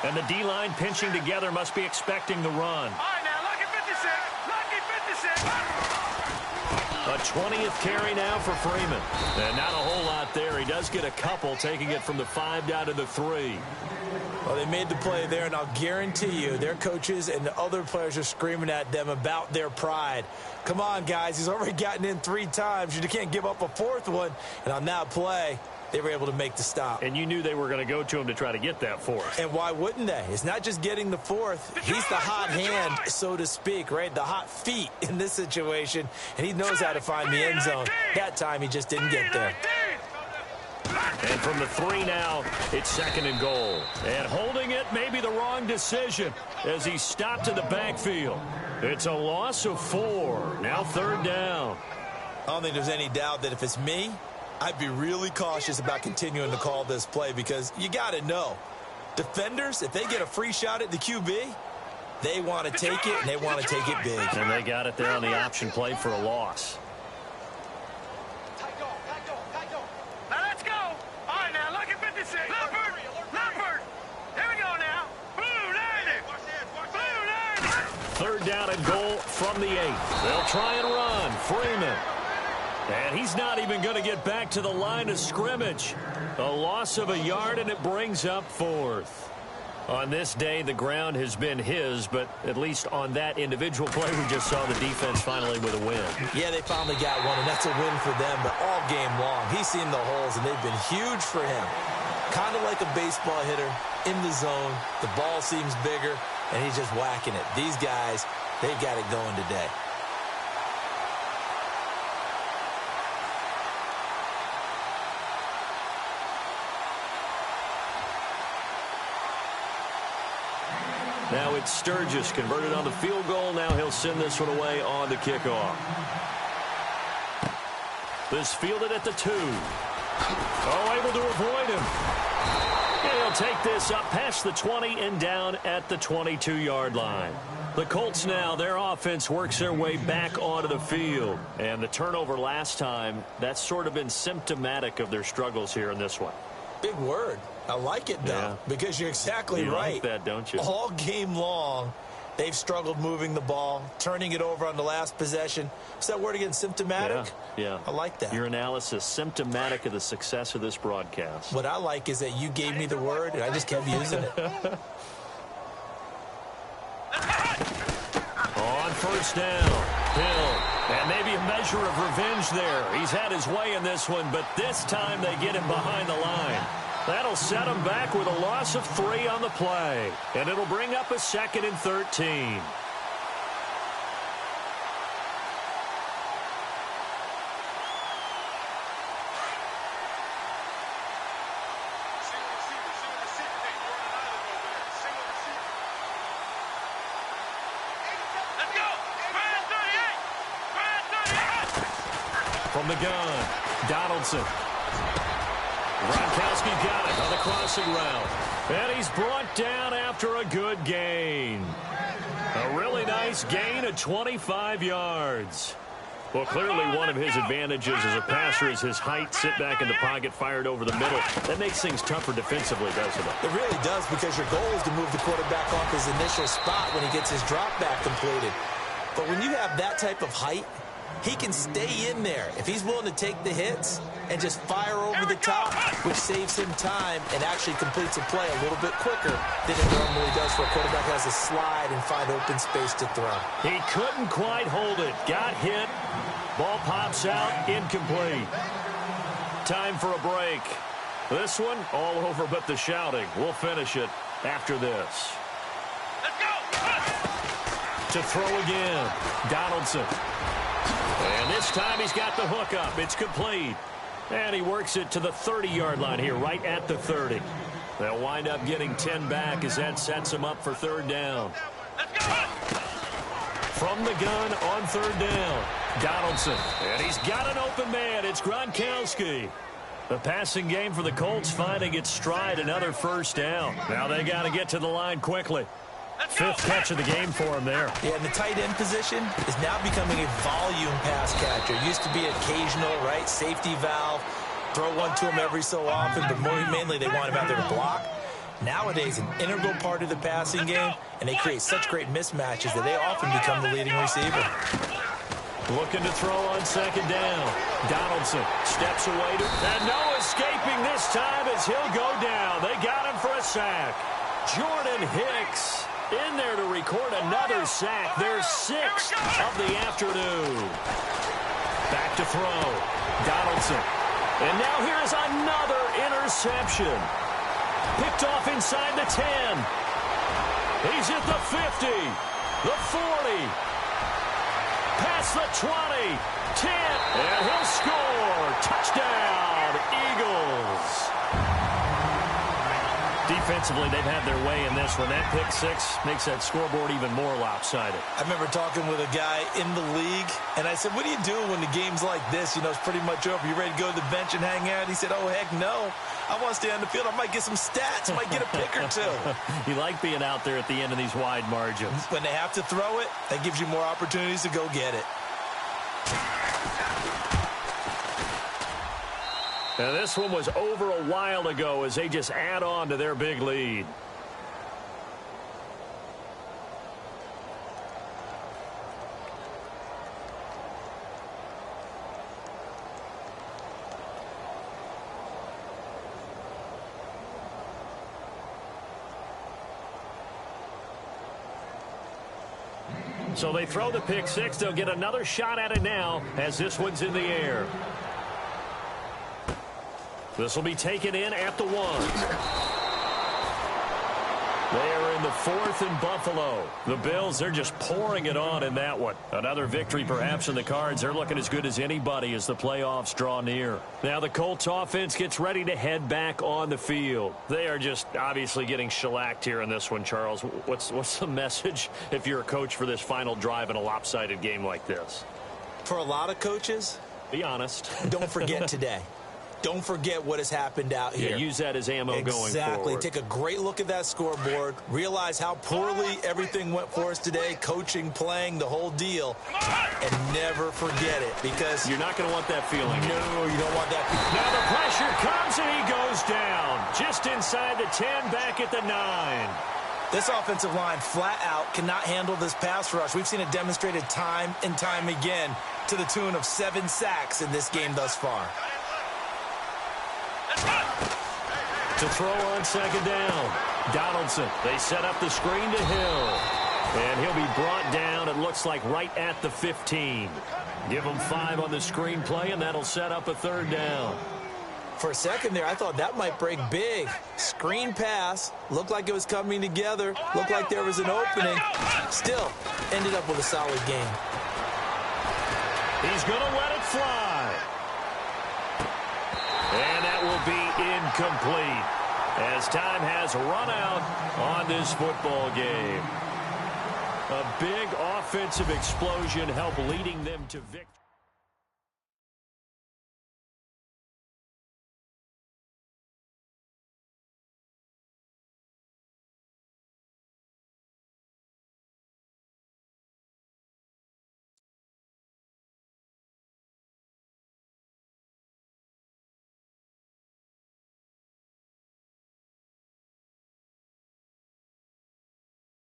Speaker 2: And the D-line pinching together must be expecting the run.
Speaker 5: All right, now, lucky 56. Lucky 56.
Speaker 2: A 20th carry now for Freeman. And not a whole lot there. He does get a couple, taking it from the 5 down to the 3.
Speaker 4: Well, they made the play there, and I'll guarantee you their coaches and the other players are screaming at them about their pride. Come on, guys. He's already gotten in 3 times. You can't give up a 4th one. And on that play,
Speaker 3: they were able to make the stop.
Speaker 2: And you knew they were going to go to him to try to get that fourth.
Speaker 3: And why wouldn't they? It's not just getting the fourth. He's the hot hand, so to speak, right? The hot feet in this situation. And he knows how to find the end zone. That time, he just didn't get there.
Speaker 2: And from the 3 now, it's 2nd and goal. And holding it may be the wrong decision as he stopped in the backfield. It's a loss of 4. Now 3rd down.
Speaker 4: I don't think there's any doubt that if it's me, I'd be really cautious about continuing to call this play because you got to know. Defenders, if they get a free shot at the QB, they want to take it, and they want to take it big.
Speaker 2: And they got it there on the option play for a loss.
Speaker 5: Now let's go. All right, now look at 56. Leopard. Here we go now. Blue 90.
Speaker 2: 3rd down and goal from the 8. They'll try and run. Freeman. And he's not even going to get back to the line of scrimmage. A loss of a yard, and it brings up 4th. On this day, the ground has been his, but at least on that individual play, we just saw the defense finally with a win.
Speaker 3: Yeah, they finally got one, and that's a win for them, but all game long, he's seen the holes, and they've been huge for him. Kind of like a baseball hitter in the zone. The ball seems bigger, and he's just whacking it. These guys, they've got it going today.
Speaker 2: Now it's Sturgis converted on the field goal. Now he'll send this one away on the kickoff. This fielded at the 2. Oh, able to avoid him. And he'll take this up past the 20 and down at the 22-yard line. The Colts now, their offense works their way back onto the field. And the turnover last time, that's sort of been symptomatic of their struggles here in this one.
Speaker 3: Big word. I like it, though, because you're exactly right.
Speaker 2: You like that, don't you?
Speaker 3: All game long, they've struggled moving the ball, turning it over on the last possession. What's that word again, symptomatic?
Speaker 2: Yeah.
Speaker 3: I like that.
Speaker 2: Your analysis, symptomatic of the success of this broadcast.
Speaker 3: What I like is that you gave me the word, and I just kept using it.
Speaker 2: On 1st down, Hill. And maybe a measure of revenge there. He's had his way in this one, but this time they get him behind the line. That'll set him back with a loss of 3 on the play. And it'll bring up a 2nd and 13. From the gun, Donaldson. Gronkowski got it on the crossing route. And he's brought down after a good gain. A really nice gain of 25 yards. Well, clearly one of his advantages as a passer is his height. Sit back in the pocket, fired over the middle. That makes things tougher defensively, doesn't it?
Speaker 3: It really does, because your goal is to move the quarterback off his initial spot when he gets his drop back completed. But when you have that type of height, he can stay in there if he's willing to take the hits and just fire over the top, which saves him time and actually completes a play a little bit quicker than it normally does for a quarterback who has to slide and find open space to throw.
Speaker 2: He couldn't quite hold it. Got hit. Ball pops out. Incomplete. Time for a break. This one all over but the shouting. We'll finish it after this.
Speaker 5: Let's go.
Speaker 2: To throw again. Donaldson. And this time he's got the hook up. It's complete. And he works it to the 30-yard line here, right at the 30. They'll wind up getting 10 back as that sets him up for 3rd down.
Speaker 5: Let's go.
Speaker 2: From the gun on 3rd down, Donaldson. And he's got an open man. It's Gronkowski. The passing game for the Colts finding its stride, another 1st down. Now they got to get to the line quickly. 5th catch of the game for him there.
Speaker 3: Yeah, and the tight end position is now becoming a volume pass catcher. It used to be occasional, right, safety valve, throw one to him every so often, but mainly they want him out there to block. Nowadays, an integral part of the passing game, and they create such great mismatches that they often become the leading receiver.
Speaker 2: Looking to throw on 2nd down. Donaldson steps away, and no escaping this time as he'll go down. They got him for a sack. Jordan Hicks in there to record another sack. Their 6th of the afternoon. Back to throw. Donaldson. And now here is another interception. Picked off inside the 10. He's at the 50, the 40, past the 20, 10, and he'll score. Touchdown, Eagles. Defensively, they've had their way in this one. That pick six makes that scoreboard even more lopsided.
Speaker 4: I remember talking with a guy in the league, and I said, what do you do when the game's like this? You know, it's pretty much over. You ready to go to the bench and hang out? He said, oh, heck no. I want to stay on the field. I might get some stats. I might get a pick or two.
Speaker 2: You like being out there at the end of these wide margins.
Speaker 4: When they have to throw it, that gives you more opportunities to go get it.
Speaker 2: Now, this one was over a while ago as they just add on to their big lead. So they throw the pick six. They'll get another shot at it now as this one's in the air. This will be taken in at the 1. They are in the 4th in Buffalo. The Bills, they're just pouring it on in that one. Another victory perhaps in the cards. They're looking as good as anybody as the playoffs draw near. Now the Colts offense gets ready to head back on the field. They are just obviously getting shellacked here in this one, Charles. What's the message if you're a coach for this final drive in a lopsided game like this?
Speaker 4: For a lot of coaches,
Speaker 2: be honest.
Speaker 4: Don't forget today. Don't forget what has happened out here.
Speaker 2: Yeah, use that as ammo going forward.
Speaker 4: Exactly. Take a great look at that scoreboard. Realize how poorly everything went for us today. Coaching, playing, the whole deal. And never forget it because
Speaker 2: you're not going to want that feeling.
Speaker 4: No, you don't want that feeling.
Speaker 2: Now the pressure comes and he goes down. Just inside the 10, back at the 9.
Speaker 4: This offensive line flat out cannot handle this pass rush. We've seen it demonstrated time and time again to the tune of 7 sacks in this game thus far.
Speaker 2: To throw on second down. Donaldson. They set up the screen to Hill. And he'll be brought down, it looks like, right at the 15. Give him 5 on the screen play, and that'll set up a 3rd down.
Speaker 4: For a second there, I thought that might break big. Screen pass. Looked like it was coming together. Looked like there was an opening. Still, ended up with a solid game.
Speaker 2: He's going to let it fly. And that will be incomplete as time has run out on this football game. A big offensive explosion helped leading them to victory.